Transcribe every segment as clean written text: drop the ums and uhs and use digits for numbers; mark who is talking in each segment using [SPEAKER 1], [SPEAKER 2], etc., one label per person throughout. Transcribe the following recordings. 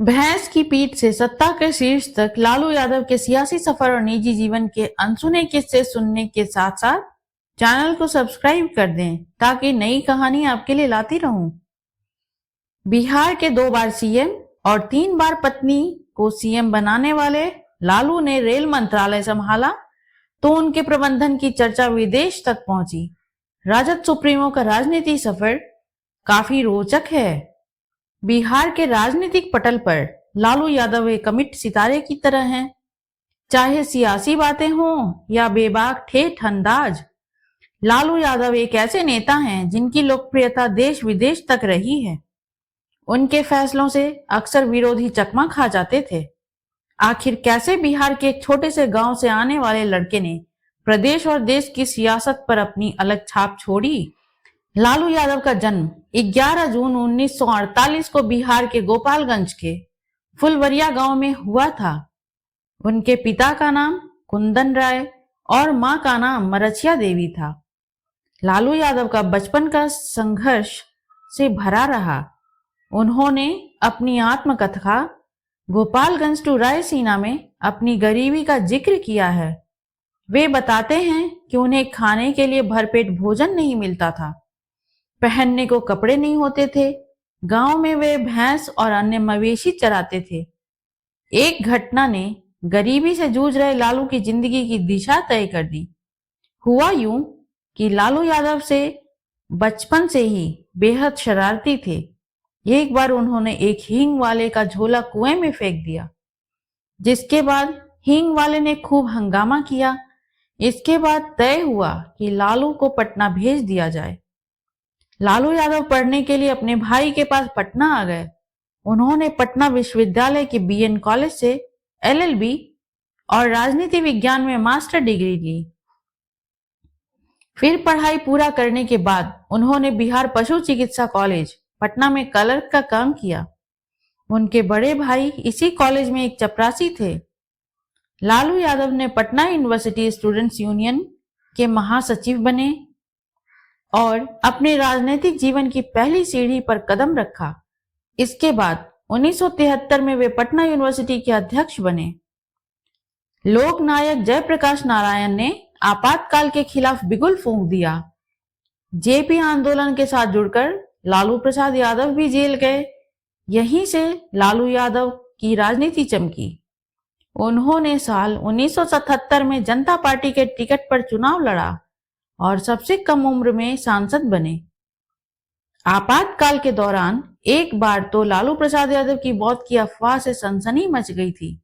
[SPEAKER 1] भैंस की पीठ से सत्ता के शीर्ष तक लालू यादव के सियासी सफर और निजी जीवन के अनसुने किस्से सुनने के साथ साथ चैनल को सब्सक्राइब कर दें ताकि नई कहानी आपके लिए लाती रहूं। बिहार के 2 बार सीएम और 3 बार पत्नी को सीएम बनाने वाले लालू ने रेल मंत्रालय संभाला तो उनके प्रबंधन की चर्चा विदेश तक पहुंची। राजद सुप्रीमो का राजनीति सफर काफी रोचक है। बिहार के राजनीतिक पटल पर लालू यादव एक अमिट सितारे की तरह हैं। चाहे सियासी बातें हों या बेबाक ठेठ अंदाज, लालू यादव एक ऐसे नेता हैं जिनकी लोकप्रियता देश विदेश तक रही है। उनके फैसलों से अक्सर विरोधी चकमा खा जाते थे। आखिर कैसे बिहार के एक छोटे से गांव से आने वाले लड़के ने प्रदेश और देश की सियासत पर अपनी अलग छाप छोड़ी। लालू यादव का जन्म 11 जून 1948 को बिहार के गोपालगंज के फुलवरिया गांव में हुआ था। उनके पिता का नाम कुंदन राय और मां का नाम मरछिया देवी था। लालू यादव का बचपन का संघर्ष से भरा रहा। उन्होंने अपनी आत्मकथा गोपालगंज टू रायसीना में अपनी गरीबी का जिक्र किया है। वे बताते हैं कि उन्हें खाने के लिए भरपेट भोजन नहीं मिलता था, पहनने को कपड़े नहीं होते थे। गांव में वे भैंस और अन्य मवेशी चराते थे। एक घटना ने गरीबी से जूझ रहे लालू की जिंदगी की दिशा तय कर दी। हुआ यूं कि लालू यादव से बचपन से ही बेहद शरारती थे। एक बार उन्होंने एक हींग वाले का झोला कुएं में फेंक दिया, जिसके बाद हींग वाले ने खूब हंगामा किया। इसके बाद तय हुआ कि लालू को पटना भेज दिया जाए। लालू यादव पढ़ने के लिए अपने भाई के पास पटना आ गए। उन्होंने पटना विश्वविद्यालय के बीएन कॉलेज से एलएलबी और राजनीति विज्ञान में मास्टर डिग्री ली। फिर पढ़ाई पूरा करने के बाद उन्होंने बिहार पशु चिकित्सा कॉलेज पटना में क्लर्क का काम किया। उनके बड़े भाई इसी कॉलेज में एक चपरासी थे। लालू यादव ने पटना यूनिवर्सिटी स्टूडेंट्स यूनियन के महासचिव बने और अपने राजनीतिक जीवन की पहली सीढ़ी पर कदम रखा। इसके बाद 1973 में वे पटना यूनिवर्सिटी के अध्यक्ष बने। लोकनायक जयप्रकाश नारायण ने आपातकाल के खिलाफ बिगुल फूंक दिया। जेपी आंदोलन के साथ जुड़कर लालू प्रसाद यादव भी जेल गए। यहीं से लालू यादव की राजनीति चमकी। उन्होंने साल 1977 में जनता पार्टी के टिकट पर चुनाव लड़ा और सबसे कम उम्र में सांसद बने। आपातकाल के दौरान एक बार तो लालू प्रसाद यादव की मौत की अफवाह से सनसनी मच गई थी।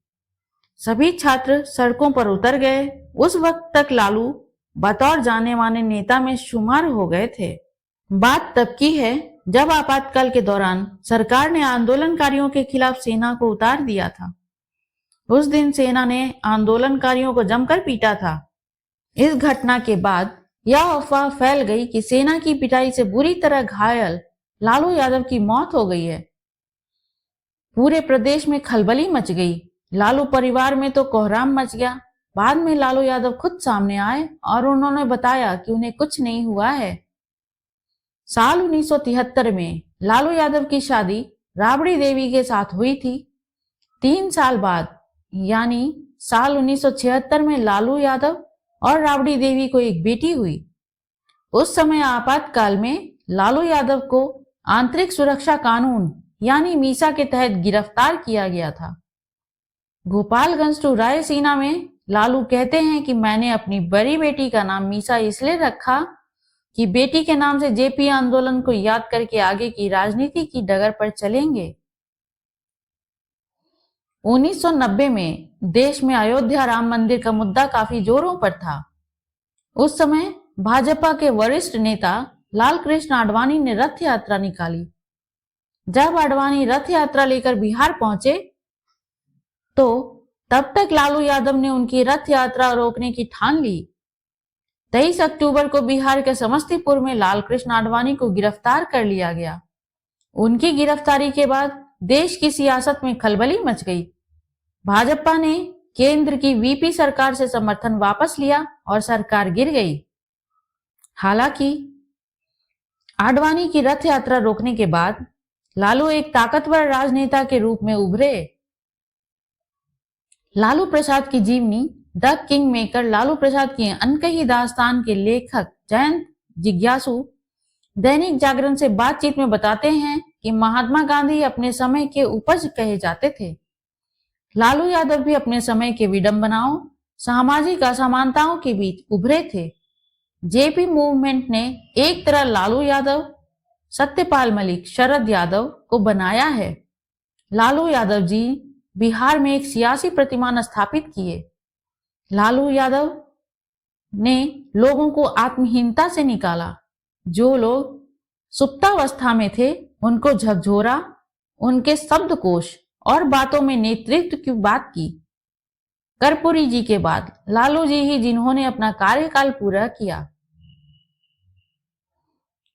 [SPEAKER 1] सभी छात्र सड़कों पर उतर गए। उस वक्त तक लालू बतौर जाने माने नेता में शुमार हो गए थे। बात तब की है जब आपातकाल के दौरान सरकार ने आंदोलनकारियों के खिलाफ सेना को उतार दिया था। उस दिन सेना ने आंदोलनकारियों को जमकर पीटा था। इस घटना के बाद यह अफवाह फैल गई कि सेना की पिटाई से बुरी तरह घायल लालू यादव की मौत हो गई है। पूरे प्रदेश में खलबली मच गई। लालू परिवार में तो कोहराम मच गया। बाद में लालू यादव खुद सामने आए और उन्होंने बताया कि उन्हें कुछ नहीं हुआ है। साल 1973 में लालू यादव की शादी राबड़ी देवी के साथ हुई थी। 3 साल बाद यानी साल 1976 में लालू यादव और राबड़ी देवी को एक बेटी हुई। उस समय आपातकाल में लालू यादव को आंतरिक सुरक्षा कानून यानी मीसा के तहत गिरफ्तार किया गया था। गोपालगंज टू रायसीना में लालू कहते हैं कि मैंने अपनी बड़ी बेटी का नाम मीसा इसलिए रखा कि बेटी के नाम से जेपी आंदोलन को याद करके आगे की राजनीति की डगर पर चलेंगे। 1990 में देश में अयोध्या राम मंदिर का मुद्दा काफी जोरों पर था। उस समय भाजपा के वरिष्ठ नेता लालकृष्ण आडवाणी ने रथ यात्रा निकाली। जब आडवाणी रथ यात्रा लेकर बिहार पहुंचे तो तब तक लालू यादव ने उनकी रथ यात्रा रोकने की ठान ली। 23 अक्टूबर को बिहार के समस्तीपुर में लालकृष्ण आडवाणी को गिरफ्तार कर लिया गया। उनकी गिरफ्तारी के बाद देश की सियासत में खलबली मच गई। भाजपा ने केंद्र की वीपी सरकार से समर्थन वापस लिया और सरकार गिर गई। हालांकि आडवाणी की रथ यात्रा रोकने के बाद लालू एक ताकतवर राजनेता के रूप में उभरे। लालू प्रसाद की जीवनी। The king maker Lalu Prasad की अनकही दास्तान के लेखक जयंत जिज्ञासु दैनिक जागरण से बातचीत में बताते हैं कि महात्मा गांधी अपने समय के उपज कहे जाते थे। लालू यादव भी अपने समय के विडंबनाओं, सामाजिक असमानताओं के बीच उभरे थे। जेपी मूवमेंट ने एक तरह लालू यादव, सत्यपाल मलिक, शरद यादव को बनाया है। लालू यादव जी बिहार में एक सियासी प्रतिमान स्थापित किए। लालू यादव ने लोगों को आत्महीनता से निकाला। जो लोग सुप्तावस्था में थे उनको झकझोरा, उनके शब्दकोश और बातों में नेतृत्व की बात की। कर्पूरी जी के बाद लालू जी ही जिन्होंने अपना कार्यकाल पूरा किया।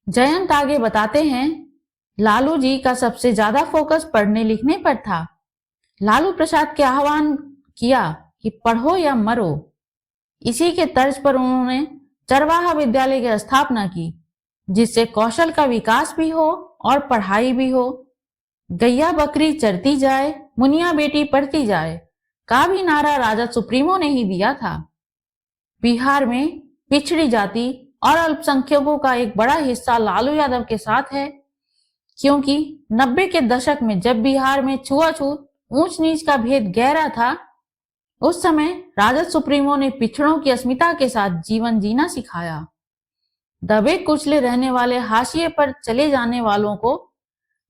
[SPEAKER 1] जयंत आगे बताते हैं, लालू जी का सबसे ज्यादा फोकस पढ़ने लिखने पर था। लालू प्रसाद के आह्वान किया कि पढ़ो या मरो। इसी के तर्ज पर उन्होंने चरवाहा विद्यालय की स्थापना की, जिससे कौशल का विकास भी हो और पढ़ाई भी हो। गैया बकरी चरती जाए, मुनिया बेटी पढ़ती जाए का भी नारा राजद सुप्रीमो ने ही दिया था। बिहार में पिछड़ी जाति और अल्पसंख्यकों का एक बड़ा हिस्सा लालू यादव के साथ है, क्योंकि 90 के दशक में जब बिहार में छुआछूत, ऊंच नीच का भेद गहरा था, उस समय राजद सुप्रीमो ने पिछड़ों की अस्मिता के साथ जीवन जीना सिखाया। दबे कुचले रहने वाले, हाशिए पर चले जाने वालों को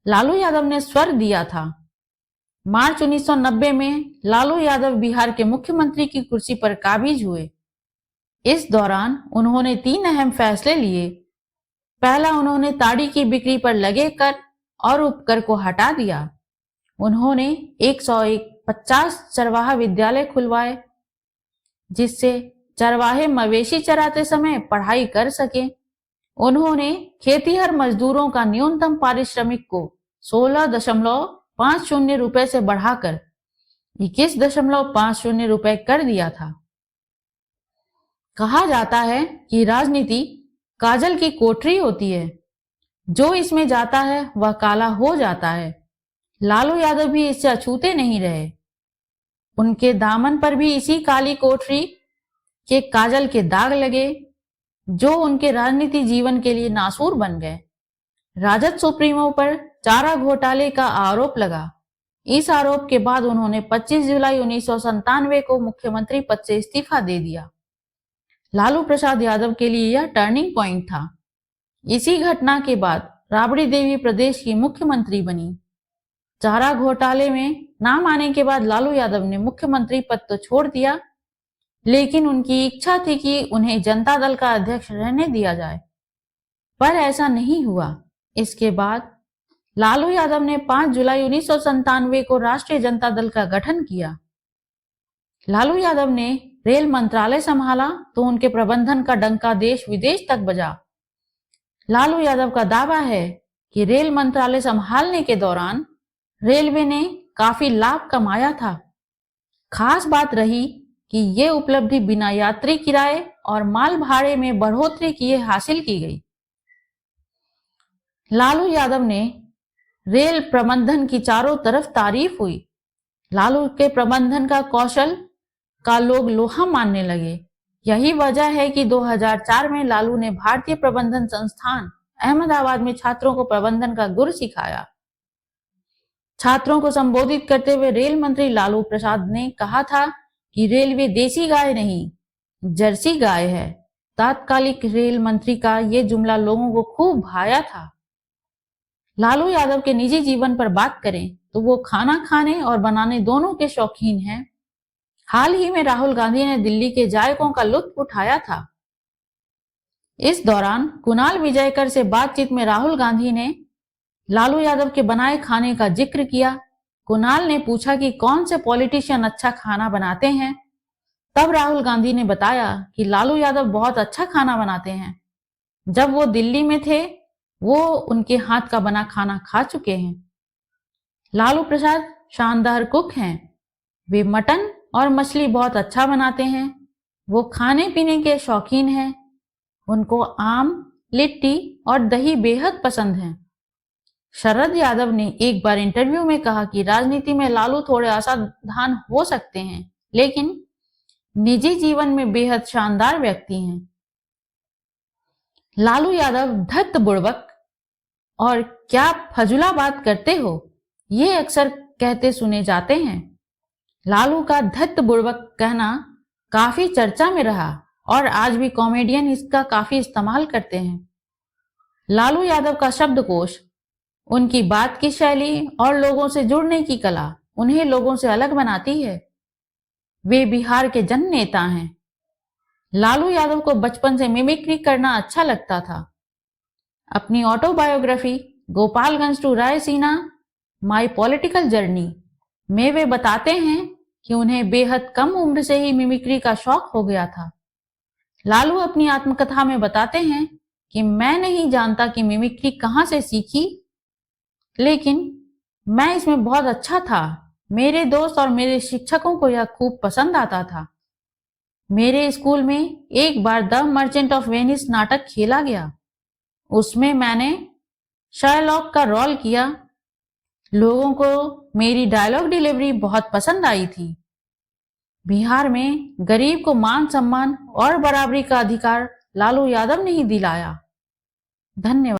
[SPEAKER 1] लालू यादव ने स्वर्ग दिया था। मार्च 1990 में लालू यादव बिहार के मुख्यमंत्री की कुर्सी पर काबिज हुए। इस दौरान उन्होंने 3 अहम फैसले लिए। पहला, उन्होंने ताड़ी की बिक्री पर लगे कर और उपकर को हटा दिया। उन्होंने 150 चरवाहा विद्यालय खुलवाए, जिससे चरवाहे मवेशी चराते समय पढ़ाई कर सके। उन्होंने खेतीहर मजदूरों का न्यूनतम पारिश्रमिक को 16.50 रुपए से बढ़ाकर 21.50 रुपए कर दिया था। कहा जाता है कि राजनीति काजल की कोठरी होती है, जो इसमें जाता है वह काला हो जाता है। लालू यादव भी इससे अछूते नहीं रहे। उनके दामन पर भी इसी काली कोठरी के काजल के दाग लगे, जो उनके राजनीति जीवन के लिए नासूर बन गए। राजद सुप्रीमो पर चारा घोटाले का आरोप लगा। इस आरोप के बाद उन्होंने 25 जुलाई 1997 को मुख्यमंत्री पद से इस्तीफा दे दिया। लालू प्रसाद यादव के लिए यह टर्निंग पॉइंट था। इसी घटना के बाद राबड़ी देवी प्रदेश की मुख्यमंत्री बनी। चारा घोटाले में नाम आने के बाद लालू यादव ने मुख्यमंत्री पद तो छोड़ दिया, लेकिन उनकी इच्छा थी कि उन्हें जनता दल का अध्यक्ष रहने दिया जाए, पर ऐसा नहीं हुआ। इसके बाद लालू यादव ने 5 जुलाई 1997 को राष्ट्रीय जनता दल का गठन किया। लालू यादव ने रेल मंत्रालय संभाला तो उनके प्रबंधन का डंका देश विदेश तक बजा। लालू यादव का दावा है कि रेल मंत्रालय संभालने के दौरान रेलवे ने काफी लाभ कमाया था। खास बात रही कि ये उपलब्धि बिना यात्री किराए और माल भाड़े में बढ़ोतरी किए हासिल की गई। लालू यादव ने रेल प्रबंधन की चारों तरफ तारीफ हुई। लालू के प्रबंधन का कौशल का लोग लोहा मानने लगे। यही वजह है कि 2004 में लालू ने भारतीय प्रबंधन संस्थान अहमदाबाद में छात्रों को प्रबंधन का गुर सिखाया। छात्रों को संबोधित करते हुए रेल मंत्री लालू प्रसाद ने कहा था कि रेलवे देसी गाय नहीं, जर्सी गाय है। तात्कालिक रेल मंत्री का यह जुमला लोगों को खूब भाया था। लालू यादव के निजी जीवन पर बात करें तो वो खाना खाने और बनाने दोनों के शौकीन हैं। हाल ही में राहुल गांधी ने दिल्ली के जायकों का लुत्फ उठाया था। इस दौरान कुणाल विजयकर से बातचीत में राहुल गांधी ने लालू यादव के बनाए खाने का जिक्र किया। कुणाल ने पूछा कि कौन से पॉलिटिशियन अच्छा खाना बनाते हैं। तब राहुल गांधी ने बताया कि लालू यादव बहुत अच्छा खाना बनाते हैं। जब वो दिल्ली में थे, वो उनके हाथ का बना खाना खा चुके हैं। लालू प्रसाद शानदार कुक हैं। वे मटन और मछली बहुत अच्छा बनाते हैं। वो खाने पीने के शौकीन हैं। उनको आम, लिट्टी और दही बेहद पसंद है। शरद यादव ने एक बार इंटरव्यू में कहा कि राजनीति में लालू थोड़े असावधान हो सकते हैं, लेकिन निजी जीवन में बेहद शानदार व्यक्ति हैं। लालू यादव धत्त बुड़बक और क्या फजुला बात करते हो, ये अक्सर कहते सुने जाते हैं। लालू का धत्त बुड़बक कहना काफी चर्चा में रहा और आज भी कॉमेडियन इसका काफी इस्तेमाल करते हैं। लालू यादव का शब्दकोश, उनकी बात की शैली और लोगों से जुड़ने की कला उन्हें लोगों से अलग बनाती है। वे बिहार के जन नेता हैं। लालू यादव को बचपन से मिमिक्री करना अच्छा लगता था। अपनी autobiography Gopalganj to Raisina my political journey में वे बताते हैं कि उन्हें बेहद कम उम्र से ही मिमिक्री का शौक हो गया था। लालू अपनी आत्मकथा में बताते हैं कि मैं नहीं जानता कि मिमिक्री कहां से सीखी, लेकिन मैं इसमें बहुत अच्छा था। मेरे दोस्त और मेरे शिक्षकों को यह खूब पसंद आता था। मेरे स्कूल में एक बार द मर्चेंट ऑफ वेनिस नाटक खेला गया। उसमें मैंने शार्लॉक का रोल किया। लोगों को मेरी डायलॉग डिलीवरी बहुत पसंद आई थी। बिहार में गरीब को मान सम्मान और बराबरी का अधिकार लालू यादव ने ही दिलाया। धन्यवाद।